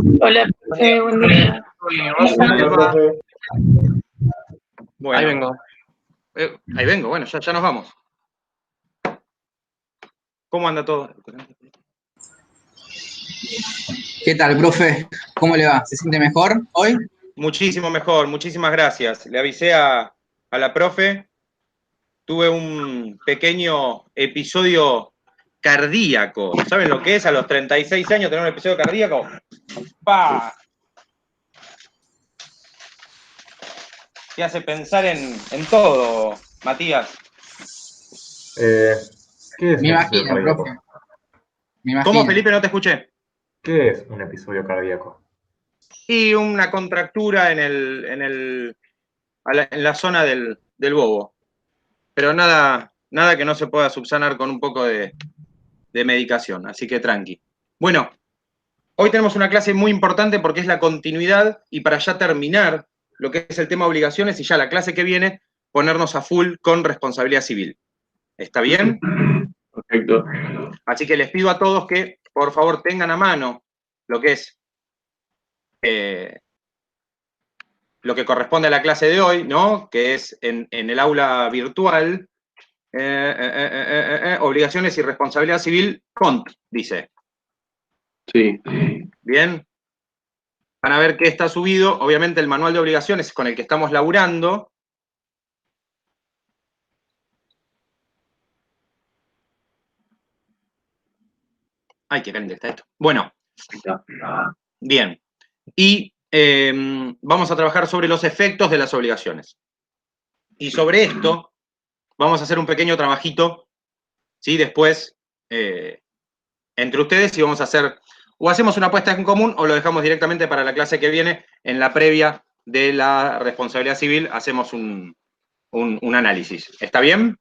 Hola, profe, buen día. Hola, profe. Bueno, Ahí vengo. Ahí vengo, bueno, ya nos vamos. ¿Cómo anda todo? ¿Qué tal, profe? ¿Cómo le va? ¿Se siente mejor hoy? Muchísimo mejor, muchísimas gracias. Le avisé a la profe, tuve un pequeño episodio cardíaco. ¿Saben lo que es a los 36 años tener un episodio cardíaco? ¡Pah! Te hace pensar en todo, Matías. ¿Qué es Me un episodio imagino, cardíaco? profe. Me ¿Cómo, imagino. Felipe? No te escuché. ¿Qué es un episodio cardíaco? Y una contractura en la zona del bobo. Pero nada que no se pueda subsanar con un poco de medicación, así que tranqui. Bueno, hoy tenemos una clase muy importante porque es la continuidad y para ya terminar lo que es el tema obligaciones y ya la clase que viene ponernos a full con responsabilidad civil. ¿Está bien? Perfecto. Así que les pido a todos que por favor tengan a mano lo que es lo que corresponde a la clase de hoy, ¿no? Que es en el aula virtual, obligaciones y responsabilidad civil, CONT, dice. Sí. Bien. Van a ver que está subido, obviamente el manual de obligaciones con el que estamos laburando. Ay, qué caliente está esto. Bueno, bien. Y vamos a trabajar sobre los efectos de las obligaciones. Y sobre esto vamos a hacer un pequeño trabajito, ¿sí? Después, entre ustedes, y vamos a hacer, o hacemos una apuesta en común, o lo dejamos directamente para la clase que viene, en la previa de la responsabilidad civil, hacemos un análisis. ¿Está bien?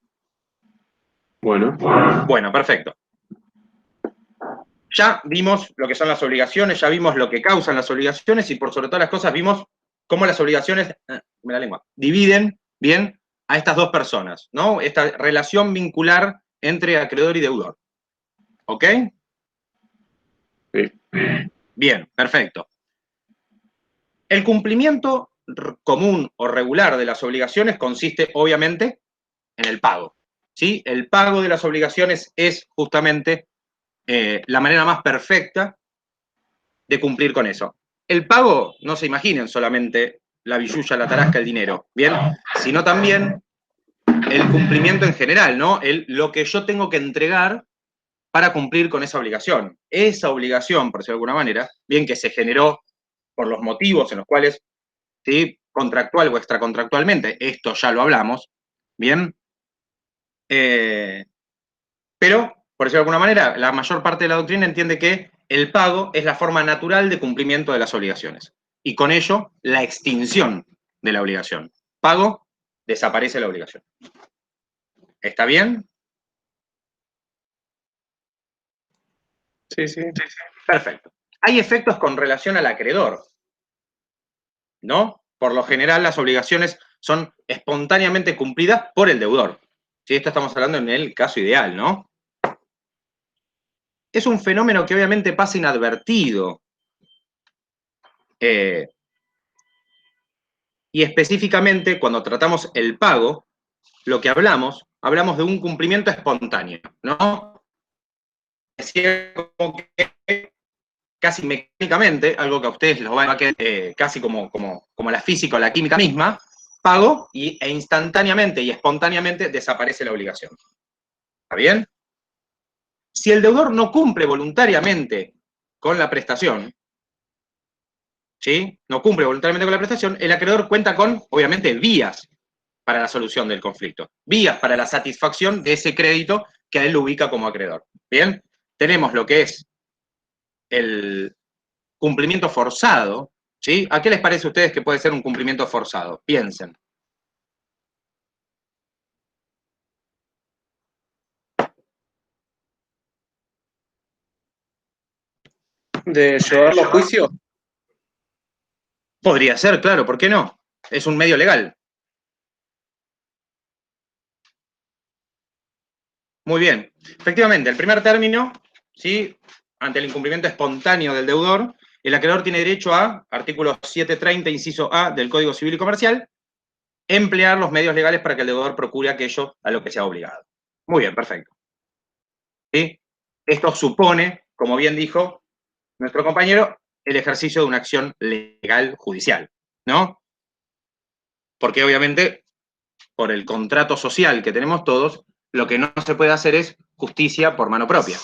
Bueno. Bueno, perfecto. Ya vimos lo que son las obligaciones, ya vimos lo que causan las obligaciones y por sobre todas las cosas vimos cómo las obligaciones, dividen bien a estas dos personas, ¿no? Esta relación vincular entre acreedor y deudor. ¿Ok? Sí. Bien, perfecto. El cumplimiento común o regular de las obligaciones consiste, obviamente, en el pago. ¿Sí? El pago de las obligaciones es justamente la manera más perfecta de cumplir con eso. El pago, no se imaginen solamente la billulla, la tarasca, el dinero, ¿bien? Sino también el cumplimiento en general, ¿no? Lo que yo tengo que entregar para cumplir con esa obligación. Esa obligación, por decirlo de alguna manera, bien que se generó por los motivos en los cuales, ¿sí? Contractual o extracontractualmente, esto ya lo hablamos, ¿bien? Pero, por decirlo de alguna manera, la mayor parte de la doctrina entiende que el pago es la forma natural de cumplimiento de las obligaciones. Y con ello, la extinción de la obligación. Pago, desaparece la obligación. ¿Está bien? Sí, sí. Perfecto. Hay efectos con relación al acreedor, ¿no? Por lo general, las obligaciones son espontáneamente cumplidas por el deudor. Si esto estamos hablando en el caso ideal, ¿no? Es un fenómeno que obviamente pasa inadvertido. Y específicamente, cuando tratamos el pago, lo que hablamos de un cumplimiento espontáneo, ¿no? Es como que casi mecánicamente, algo que a ustedes los va a quedar casi como la física o la química misma, pago e instantáneamente y espontáneamente desaparece la obligación. ¿Está bien? Si el deudor no cumple voluntariamente con la prestación, ¿sí? No cumple voluntariamente con la prestación, el acreedor cuenta con, obviamente, vías para la solución del conflicto, vías para la satisfacción de ese crédito que a él lo ubica como acreedor. Bien, tenemos lo que es el cumplimiento forzado, ¿sí? ¿A qué les parece a ustedes que puede ser un cumplimiento forzado? Piensen. ¿De llevarlo a juicio? Podría ser, claro, ¿por qué no? Es un medio legal. Muy bien. Efectivamente, el primer término, ¿sí? Ante el incumplimiento espontáneo del deudor, El acreedor tiene derecho a, artículo 730, inciso A del Código Civil y Comercial, emplear los medios legales para que el deudor procure aquello a lo que sea obligado. Muy bien, perfecto. ¿Sí? Esto supone, como bien dijo nuestro compañero, el ejercicio de una acción legal judicial, ¿no? Porque obviamente, por el contrato social que tenemos todos, lo que no se puede hacer es justicia por mano propia.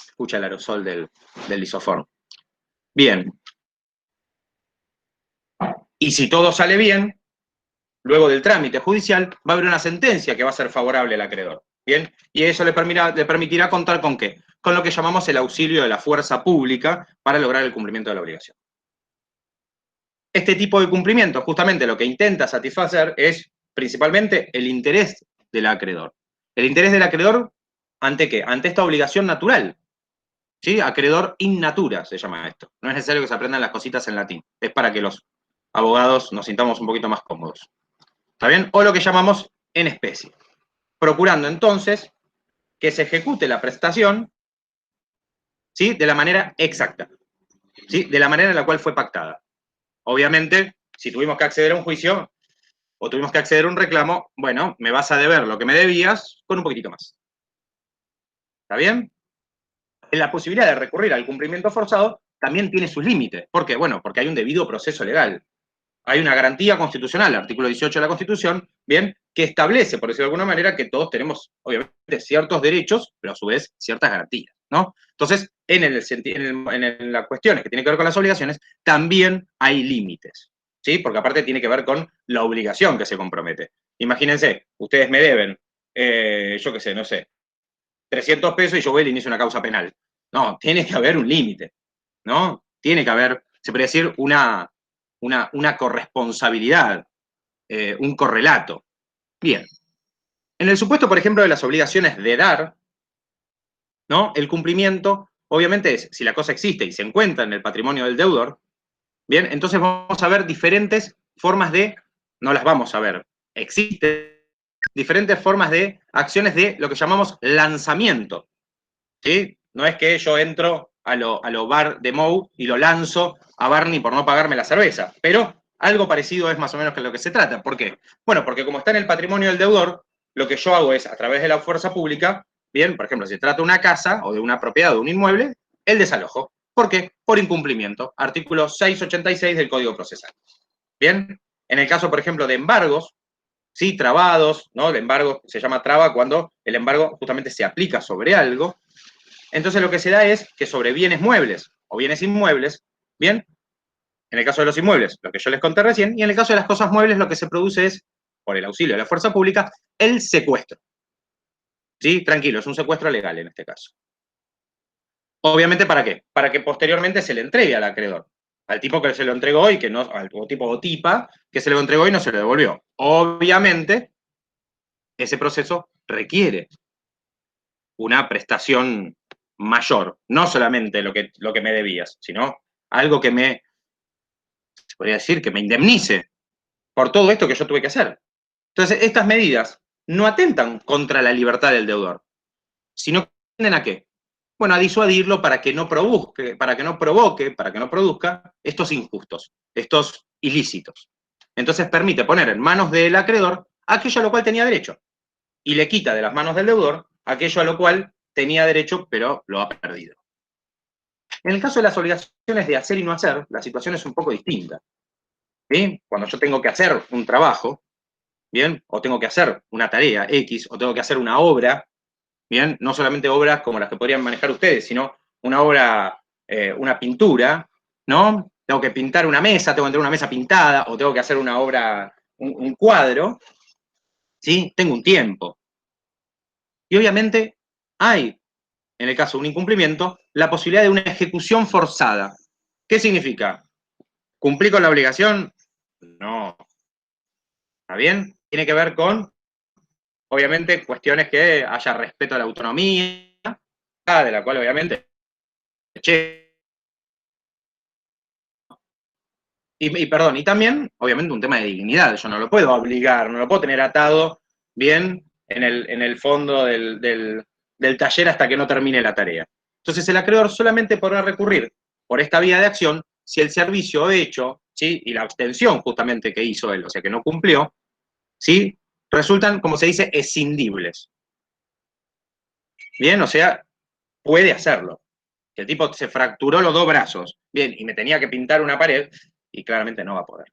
Escucha el aerosol del lisoform. Bien. Y si todo sale bien, luego del trámite judicial, va a haber una sentencia que va a ser favorable al acreedor. ¿Bien? Y eso le permitirá contar con ¿qué? Con lo que llamamos el auxilio de la fuerza pública para lograr el cumplimiento de la obligación. Este tipo de cumplimiento, justamente lo que intenta satisfacer es principalmente el interés del acreedor. El interés del acreedor, ¿ante qué? Ante esta obligación natural. ¿Sí? Acreedor in natura se llama esto. No es necesario que se aprendan las cositas en latín. Es para que los abogados nos sintamos un poquito más cómodos. ¿Está bien? O lo que llamamos en especie. Procurando entonces que se ejecute la prestación, ¿sí? De la manera exacta. ¿Sí? De la manera en la cual fue pactada. Obviamente, si tuvimos que acceder a un juicio o tuvimos que acceder a un reclamo, bueno, me vas a deber lo que me debías con un poquitito más. ¿Está bien? La posibilidad de recurrir al cumplimiento forzado también tiene sus límites. ¿Por qué? Bueno, porque hay un debido proceso legal. Hay una garantía constitucional, el artículo 18 de la Constitución, bien, que establece, por decirlo de alguna manera, que todos tenemos, obviamente, ciertos derechos, pero a su vez ciertas garantías, ¿no? Entonces, en las cuestiones que tienen que ver con las obligaciones, también hay límites, ¿sí? Porque aparte tiene que ver con la obligación que se compromete. Imagínense, ustedes me deben, yo qué sé, no sé, 300 pesos y yo voy y le inicio una causa penal. No, tiene que haber un límite, ¿no? Tiene que haber, se podría decir, una corresponsabilidad, un correlato. Bien. En el supuesto, por ejemplo, de las obligaciones de dar, ¿no? El cumplimiento, obviamente, es, si la cosa existe y se encuentra en el patrimonio del deudor, bien, entonces vamos a ver diferentes formas de, no las vamos a ver, existen diferentes formas de acciones de lo que llamamos lanzamiento, ¿sí? No es que yo entro a lo bar de Moe y lo lanzo a Barney por no pagarme la cerveza, pero algo parecido es más o menos que lo que se trata. ¿Por qué? Bueno, porque como está en el patrimonio del deudor, lo que yo hago es, a través de la fuerza pública, bien, por ejemplo, si se trata de una casa o de una propiedad o de un inmueble, el desalojo. ¿Por qué? Por incumplimiento. Artículo 686 del Código Procesal. Bien, en el caso, por ejemplo, de embargos, ¿sí? Trabados, ¿no? El embargo se llama traba cuando el embargo justamente se aplica sobre algo. Entonces lo que se da es que sobre bienes muebles o bienes inmuebles, ¿bien? En el caso de los inmuebles, lo que yo les conté recién, y en el caso de las cosas muebles lo que se produce es, por el auxilio de la fuerza pública, el secuestro. ¿Sí? Tranquilo, es un secuestro legal en este caso. Obviamente, ¿para qué? Para que posteriormente se le entregue al acreedor. Al tipo que se lo entregó y que no, al tipo o tipa que se lo entregó y no se lo devolvió. Obviamente, ese proceso requiere una prestación mayor, no solamente lo que me debías, sino algo que se podría decir, que me indemnice por todo esto que yo tuve que hacer. Entonces, estas medidas no atentan contra la libertad del deudor, sino que tienden a qué? Bueno, a disuadirlo para que no provoque, para que no produzca estos injustos, estos ilícitos. Entonces permite poner en manos del acreedor aquello a lo cual tenía derecho y le quita de las manos del deudor aquello a lo cual tenía derecho, pero lo ha perdido. En el caso de las obligaciones de hacer y no hacer, la situación es un poco distinta. ¿Sí? Cuando yo tengo que hacer un trabajo, ¿bien? O tengo que hacer una tarea X, o tengo que hacer una obra, ¿bien? No solamente obras como las que podrían manejar ustedes, sino una obra, una pintura, ¿no? Tengo que pintar una mesa, tengo que tener una mesa pintada, o tengo que hacer una obra, un cuadro, ¿sí? Tengo un tiempo. Y obviamente hay, en el caso de un incumplimiento, la posibilidad de una ejecución forzada. ¿Qué significa? ¿Cumplí con la obligación? No. ¿Está bien? Tiene que ver con, obviamente, cuestiones que haya respeto a la autonomía, de la cual, obviamente, perdón, y también, obviamente, un tema de dignidad. Yo no lo puedo obligar, no lo puedo tener atado bien en el fondo del taller hasta que no termine la tarea. Entonces el acreedor solamente podrá recurrir por esta vía de acción si el servicio hecho, ¿sí? Y la abstención justamente que hizo él, o sea que no cumplió, ¿sí? Resultan, como se dice, escindibles. Bien, o sea, puede hacerlo. El tipo se fracturó los 2 brazos, bien, y me tenía que pintar una pared, y claramente no va a poder.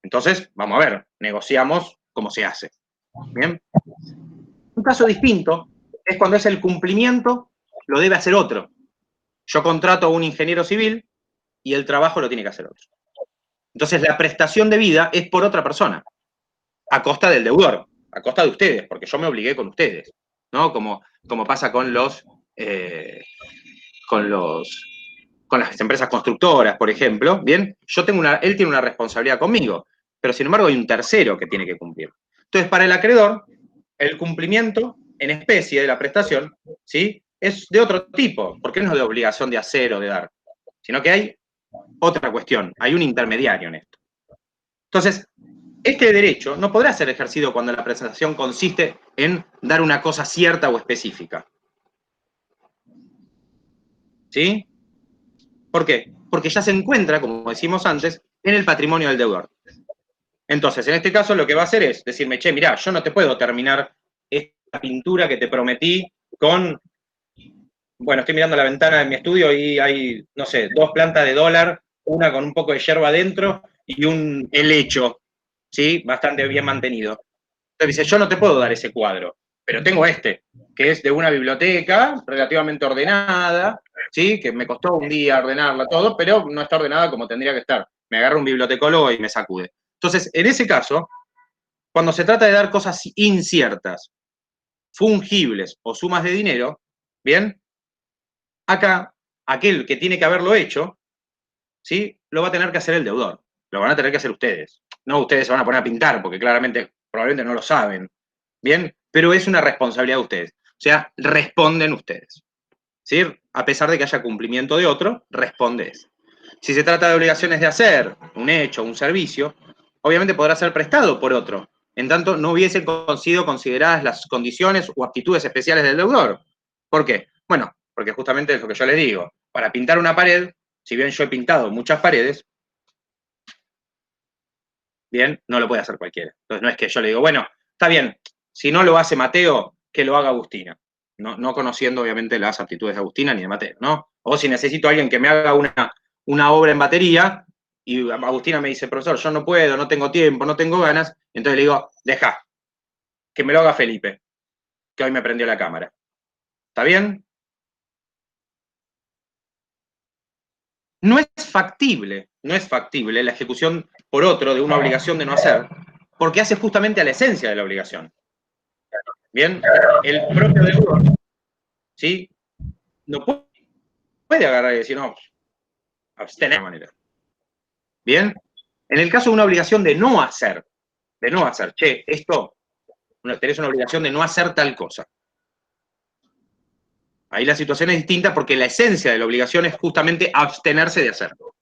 Entonces, vamos a ver, negociamos cómo se hace. Bien. Un caso distinto es cuando es el cumplimiento, lo debe hacer otro. Yo contrato a un ingeniero civil y el trabajo lo tiene que hacer otro. Entonces, la prestación debida es por otra persona, a costa del deudor, a costa de ustedes, porque yo me obligué con ustedes, ¿no? Como pasa con las empresas constructoras, por ejemplo, ¿bien? Él tiene una responsabilidad conmigo, pero sin embargo hay un tercero que tiene que cumplir. Entonces, para el acreedor, el cumplimiento en especie de la prestación, ¿sí? Es de otro tipo, porque no es de obligación de hacer o de dar, sino que hay otra cuestión, hay un intermediario en esto. Entonces, este derecho no podrá ser ejercido cuando la prestación consiste en dar una cosa cierta o específica. ¿Sí? ¿Por qué? Porque ya se encuentra, como decimos antes, en el patrimonio del deudor. Entonces, en este caso, lo que va a hacer es decirme, che, mirá, yo no te puedo terminar esta pintura que te prometí con... Bueno, estoy mirando la ventana de mi estudio y hay, no sé, 2 plantas de dólar, una con un poco de yerba adentro y un helecho, ¿sí? Bastante bien mantenido. Entonces dice, yo no te puedo dar ese cuadro, pero tengo este, que es de una biblioteca relativamente ordenada, ¿sí? Que me costó un día ordenarla todo, pero no está ordenada como tendría que estar. Me agarra un bibliotecólogo y me sacude. Entonces, en ese caso, cuando se trata de dar cosas inciertas, fungibles o sumas de dinero, ¿bien? Acá, aquel que tiene que haberlo hecho, ¿sí? Lo va a tener que hacer el deudor. Lo van a tener que hacer ustedes. No ustedes se van a poner a pintar, porque claramente, probablemente no lo saben. ¿Bien? Pero es una responsabilidad de ustedes. O sea, responden ustedes. ¿Sí? A pesar de que haya cumplimiento de otro, respondes. Si se trata de obligaciones de hacer, un hecho, un servicio, obviamente podrá ser prestado por otro, en tanto no hubiesen sido consideradas las condiciones o aptitudes especiales del deudor. ¿Por qué? Bueno, porque justamente es lo que yo les digo. Para pintar una pared, si bien yo he pintado muchas paredes, bien, no lo puede hacer cualquiera. Entonces no es que yo le digo, bueno, está bien, si no lo hace Mateo, que lo haga Agustina. No conociendo, obviamente, las aptitudes de Agustina ni de Mateo, ¿no? O si necesito a alguien que me haga una obra en batería, y Agustina me dice, profesor, yo no puedo, no tengo tiempo, no tengo ganas, entonces le digo, deja, que me lo haga Felipe, que hoy me prendió la cámara. ¿Está bien? No es factible la ejecución por otro de una obligación de no hacer, porque hace justamente a la esencia de la obligación. Bien, el propio deudor, ¿sí? No puede agarrar y decir, no, abstener de manera. Bien, en el caso de una obligación de no hacer, che, esto, tenés una obligación de no hacer tal cosa. Ahí la situación es distinta porque la esencia de la obligación es justamente abstenerse de hacerlo.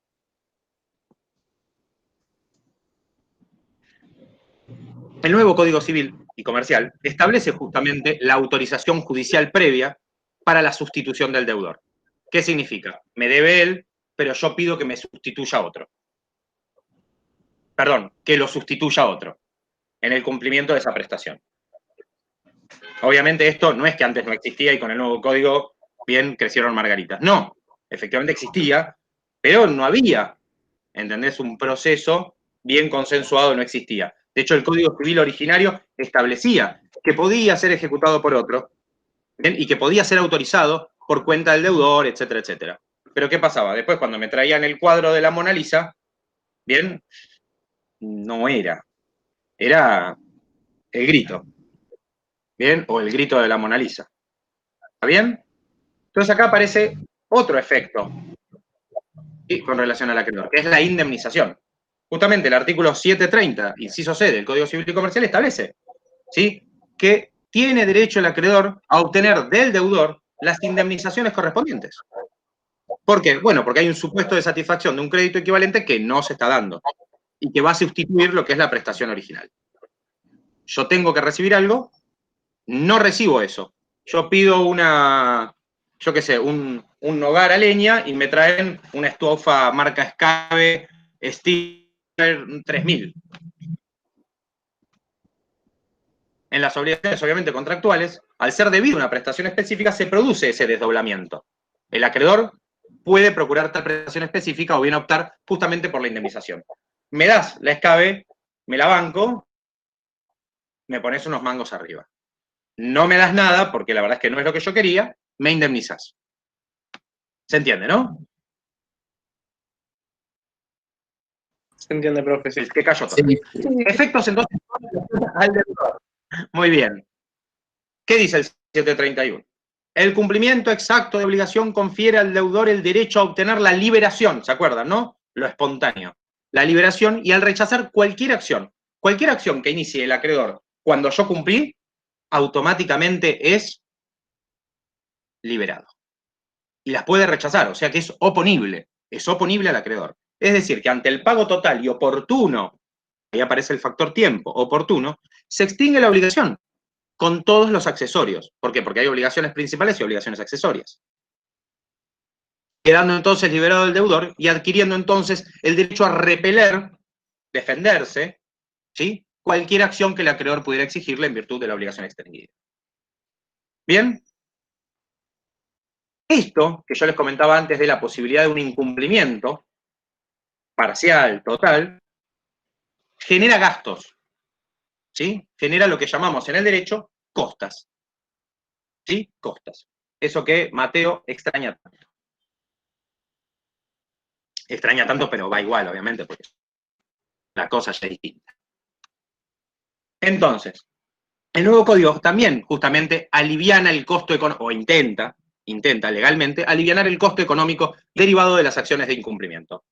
El nuevo Código Civil y Comercial establece justamente la autorización judicial previa para la sustitución del deudor. ¿Qué significa? Me debe él, pero yo pido que me sustituya otro. Perdón, que lo sustituya otro en el cumplimiento de esa prestación. Obviamente esto no es que antes no existía y con el nuevo código bien crecieron margaritas. No, efectivamente existía, pero no había, ¿entendés? Un proceso bien consensuado no existía. De hecho, el Código Civil originario establecía que podía ser ejecutado por otro, ¿bien? Y que podía ser autorizado por cuenta del deudor, etcétera, etcétera. Pero ¿qué pasaba? Después, cuando me traían el cuadro de la Mona Lisa, ¿bien? No era. Era el grito. ¿Bien? O el grito de la Mona Lisa. ¿Está bien? Entonces acá aparece otro efecto, ¿sí? Con relación al acreedor, que es la indemnización. Justamente el artículo 730, inciso C del Código Civil y Comercial establece, ¿sí?, que tiene derecho el acreedor a obtener del deudor las indemnizaciones correspondientes. ¿Por qué? Bueno, porque hay un supuesto de satisfacción de un crédito equivalente que no se está dando y que va a sustituir lo que es la prestación original. Yo tengo que recibir algo, no recibo eso. Yo pido una yo qué sé, un hogar a leña y me traen una estufa marca Escabe Steamer 3000. En las obligaciones, obviamente, contractuales, al ser debido a una prestación específica, se produce ese desdoblamiento. El acreedor puede procurar tal prestación específica o bien optar justamente por la indemnización. Me das la Escabe, me la banco, me pones unos mangos arriba. No me das nada, porque la verdad es que no es lo que yo quería, me indemnizas. ¿Se entiende, no? Se entiende, profe, sí. El que cayó todo. Sí. Efectos, entonces, al deudor. Muy bien. ¿Qué dice el 731? El cumplimiento exacto de obligación confiere al deudor el derecho a obtener la liberación, ¿se acuerdan, no? Lo espontáneo. La liberación, y al rechazar cualquier acción que inicie el acreedor cuando yo cumplí, automáticamente es liberado. Y las puede rechazar, o sea que es oponible al acreedor. Es decir, que ante el pago total y oportuno, ahí aparece el factor tiempo, oportuno, se extingue la obligación con todos los accesorios. ¿Por qué? Porque hay obligaciones principales y obligaciones accesorias. Quedando entonces liberado el deudor y adquiriendo entonces el derecho a repeler, defenderse, ¿sí?, cualquier acción que el acreedor pudiera exigirle en virtud de la obligación extinguida. ¿Bien? Esto, que yo les comentaba antes de la posibilidad de un incumplimiento parcial, total, genera gastos, ¿sí? Genera lo que llamamos en el derecho costas. ¿Sí? Costas. Eso que Mateo extraña tanto. Extraña tanto, pero va igual, obviamente, porque la cosa ya es distinta. Entonces, el nuevo código también justamente aliviana el costo económico, o intenta legalmente alivianar el costo económico derivado de las acciones de incumplimiento.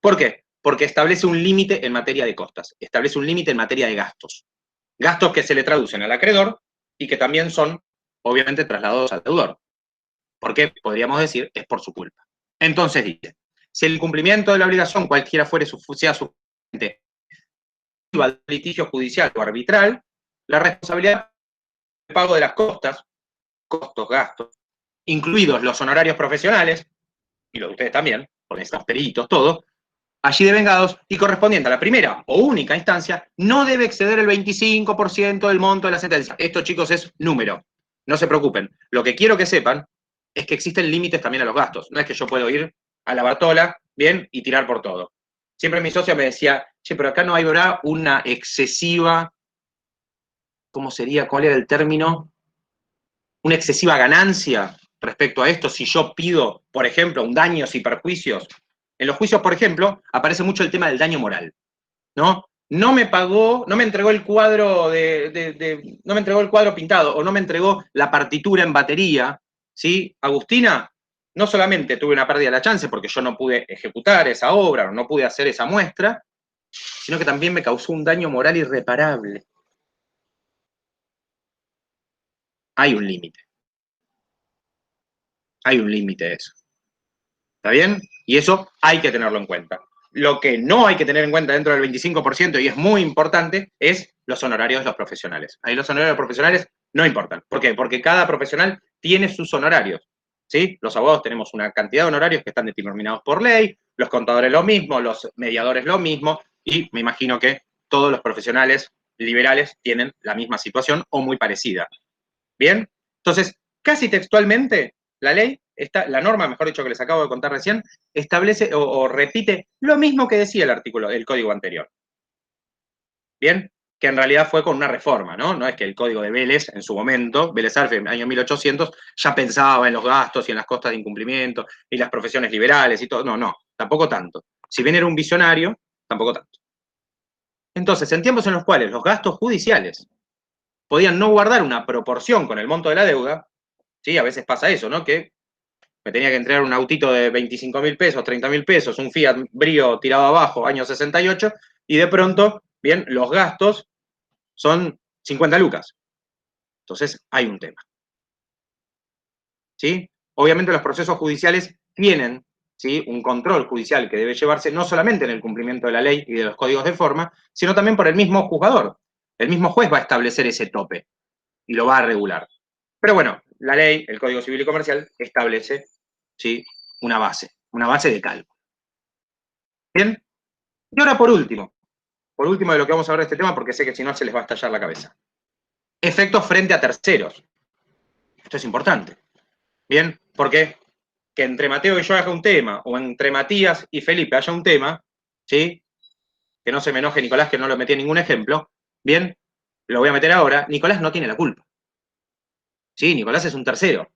¿Por qué? Porque establece un límite en materia de costas, establece un límite en materia de gastos. Gastos que se le traducen al acreedor y que también son, obviamente, trasladados al deudor. Porque, podríamos decir, es por su culpa. Entonces dice, si el cumplimiento de la obligación, cualquiera fuere sea su al litigio judicial o arbitral, la responsabilidad del pago de las costos, gastos, incluidos los honorarios profesionales, y los de ustedes también, porque están peritos, todo, allí devengados y correspondiente a la primera o única instancia, no debe exceder el 25% del monto de la sentencia. Esto, chicos, es número. No se preocupen. Lo que quiero que sepan es que existen límites también a los gastos. No es que yo puedo ir a la Bartola, bien, y tirar por todo. Siempre mi socio me decía, che, pero acá no habrá una excesiva, ¿cómo sería? ¿Cuál era el término? Una excesiva ganancia respecto a esto si yo pido, por ejemplo, un daños y perjuicios. En los juicios, por ejemplo, aparece mucho el tema del daño moral, ¿no? No me pagó, no me entregó el cuadro no me entregó el cuadro pintado o no me entregó la partitura en batería, ¿sí? Agustina, no solamente tuve una pérdida de la chance porque yo no pude ejecutar esa obra o no pude hacer esa muestra, sino que también me causó un daño moral irreparable. Hay un límite. Hay un límite de eso. ¿Está bien? Y eso hay que tenerlo en cuenta. Lo que no hay que tener en cuenta dentro del 25%, y es muy importante, es los honorarios de los profesionales. Ahí los honorarios de los profesionales no importan. ¿Por qué? Porque cada profesional tiene sus honorarios. ¿Sí? Los abogados tenemos una cantidad de honorarios que están determinados por ley, los contadores lo mismo, los mediadores lo mismo, y me imagino que todos los profesionales liberales tienen la misma situación o muy parecida. ¿Bien? Entonces, casi textualmente, la norma, mejor dicho, que les acabo de contar recién, establece o repite lo mismo que decía el artículo del código anterior. ¿Bien? Que en realidad fue con una reforma, ¿no? No es que el código de Vélez, en su momento, Vélez Arfiel, en el año 1800, ya pensaba en los gastos y en las costas de incumplimiento y las profesiones liberales y todo. No, tampoco tanto. Si bien era un visionario, tampoco tanto. Entonces, en tiempos en los cuales los gastos judiciales podían no guardar una proporción con el monto de la deuda, ¿sí? A veces pasa eso, ¿no? Que me tenía que entregar un autito de 25.000 pesos, 30.000 pesos, un Fiat Brio tirado abajo, año 68, y de pronto, bien, los gastos son 50 lucas. Entonces, hay un tema. ¿Sí? Obviamente los procesos judiciales tienen, ¿sí?, un control judicial que debe llevarse no solamente en el cumplimiento de la ley y de los códigos de forma, sino también por el mismo juzgador. El mismo juez va a establecer ese tope y lo va a regular. Pero bueno, la ley, el Código Civil y Comercial, establece, ¿sí?, una base de cálculo. ¿Bien? Y ahora por último de lo que vamos a hablar de este tema, porque sé que si no se les va a estallar la cabeza. Efectos frente a terceros. Esto es importante. ¿Bien? Porque que entre Mateo y yo haga un tema, o entre Matías y Felipe haya un tema, ¿sí? Que no se me enoje Nicolás, que no lo metí en ningún ejemplo, ¿bien? Lo voy a meter ahora. Nicolás no tiene la culpa. ¿Sí? Nicolás es un tercero,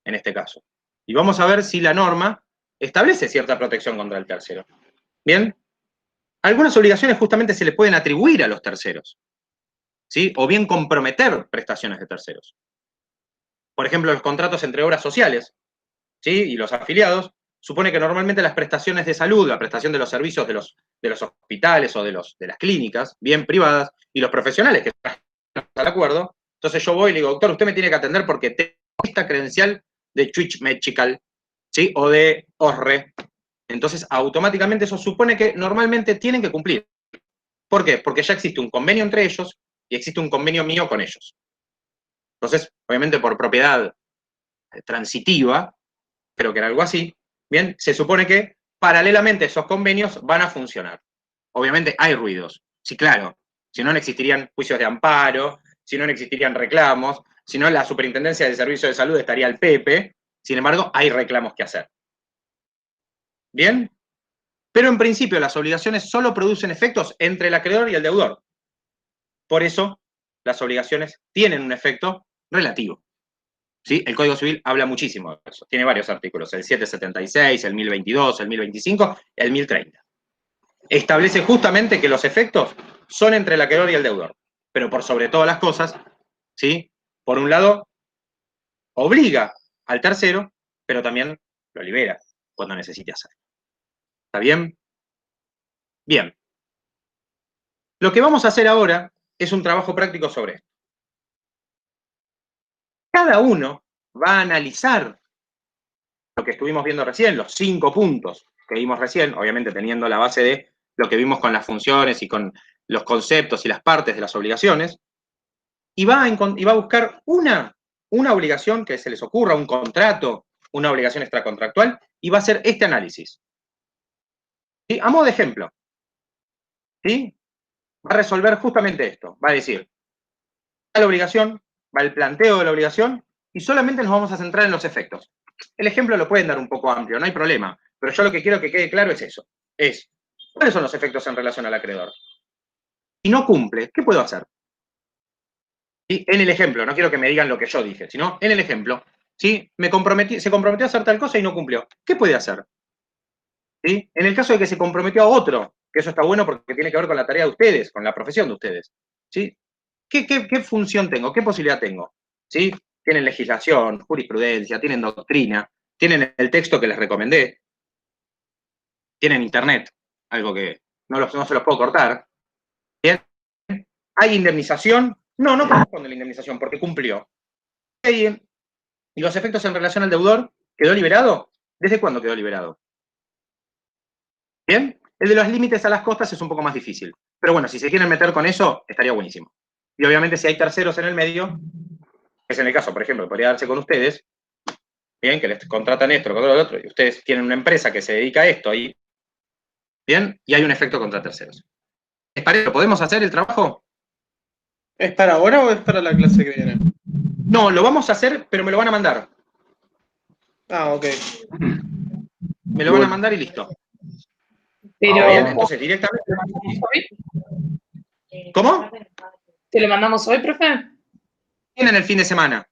en este caso. Y vamos a ver si la norma establece cierta protección contra el tercero. ¿Bien? Algunas obligaciones justamente se le pueden atribuir a los terceros, ¿sí? O bien comprometer prestaciones de terceros. Por ejemplo, los contratos entre obras sociales, ¿sí?, y los afiliados, supone que normalmente las prestaciones de salud, la prestación de los servicios de los hospitales o de las clínicas, bien privadas, y los profesionales que están al acuerdo, entonces yo voy y le digo, doctor, usted me tiene que atender porque tengo esta credencial de Twitch Medical, ¿sí?, o de OSRE. Entonces, automáticamente eso supone que normalmente tienen que cumplir. ¿Por qué? Porque ya existe un convenio entre ellos y existe un convenio mío con ellos. Entonces, obviamente por propiedad transitiva, creo que era algo así, bien, se supone que paralelamente esos convenios van a funcionar. Obviamente hay ruidos, sí, claro, si no, no existirían juicios de amparo, si no, no existirían reclamos, si no, la Superintendencia del Servicio de Salud estaría al Pepe, sin embargo, hay reclamos que hacer. ¿Bien? Pero en principio las obligaciones solo producen efectos entre el acreedor y el deudor. Por eso, las obligaciones tienen un efecto relativo. ¿Sí? El Código Civil habla muchísimo de eso. Tiene varios artículos, el 776, el 1022, el 1025, el 1030. Establece justamente que los efectos son entre el acreedor y el deudor. Pero por sobre todas las cosas, ¿sí?, por un lado, obliga al tercero, pero también lo libera cuando necesite hacerlo. ¿Está bien? Bien. Lo que vamos a hacer ahora es un trabajo práctico sobre esto. Cada uno va a analizar lo que estuvimos viendo recién, los 5 puntos que vimos recién, obviamente teniendo la base de lo que vimos con las funciones y con los conceptos y las partes de las obligaciones, y va a buscar una obligación que se les ocurra, un contrato, una obligación extracontractual, y va a hacer este análisis. ¿Sí? A modo de ejemplo, ¿sí?, va a resolver justamente esto. Va a decir, va la obligación, va el planteo de la obligación, y solamente nos vamos a centrar en los efectos. El ejemplo lo pueden dar un poco amplio, no hay problema, pero yo lo que quiero que quede claro es eso. Es, ¿cuáles son los efectos en relación al acreedor? Si no cumple, ¿qué puedo hacer? ¿Sí? En el ejemplo, no quiero que me digan lo que yo dije, sino en el ejemplo. ¿Sí? Se comprometió a hacer tal cosa y no cumplió. ¿Qué puede hacer? ¿Sí? En el caso de que se comprometió a otro, que eso está bueno porque tiene que ver con la tarea de ustedes, con la profesión de ustedes. ¿Sí? ¿Qué función tengo? ¿Qué posibilidad tengo? ¿Sí? Tienen legislación, jurisprudencia, tienen doctrina, tienen el texto que les recomendé, tienen internet, algo que no se los puedo cortar. ¿Bien? ¿Hay indemnización? No corresponde la indemnización porque cumplió. ¿Y los efectos en relación al deudor? ¿Quedó liberado? ¿Desde cuándo quedó liberado? ¿Bien? El de los límites a las costas es un poco más difícil. Pero bueno, si se quieren meter con eso, estaría buenísimo. Y obviamente si hay terceros en el medio, es en el caso, por ejemplo, podría darse con ustedes, bien, que les contratan esto, lo otro, y ustedes tienen una empresa que se dedica a esto ahí, bien, y hay un efecto contra terceros. ¿Les parece? ¿Podemos hacer el trabajo? ¿Es para ahora o es para la clase que viene? No, lo vamos a hacer, pero me lo van a mandar. Ah, ok. Me lo van a mandar y listo. Pero, Bien, entonces directamente. ¿Cómo? ¿te lo mandamos hoy, profe? Tienen el fin de semana,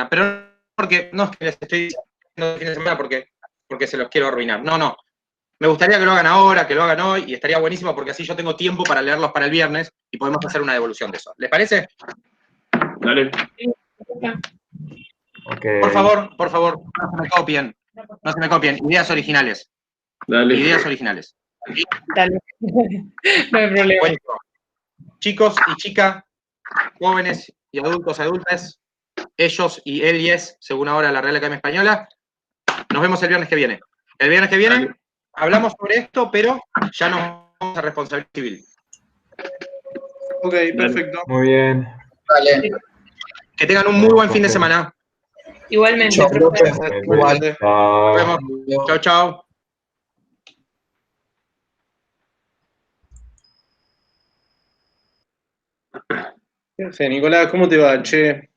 pero no porque no es que les estoy diciendo el fin de semana porque se los quiero arruinar. No. Me gustaría que lo hagan ahora, que lo hagan hoy, y estaría buenísimo porque así yo tengo tiempo para leerlos para el viernes y podemos hacer una devolución de eso. ¿Les parece? Dale. Okay. Por favor, no se me copien. Ideas originales. Dale. Ideas originales. Dale. No hay problema. Buenísimo. Chicos y chicas, jóvenes y adultos, adultas, ellos y ellas, según ahora la Real Academia Española, nos vemos el viernes que viene. El viernes que viene hablamos sobre esto, pero ya nos vamos a responsabilidad civil. Ok, perfecto. Muy bien. Dale. Que tengan un muy buen fin de semana. Igualmente, Chao, profe. profe. Igualmente. Nos vemos. Chao, chao. Nicolás, ¿cómo te va, che?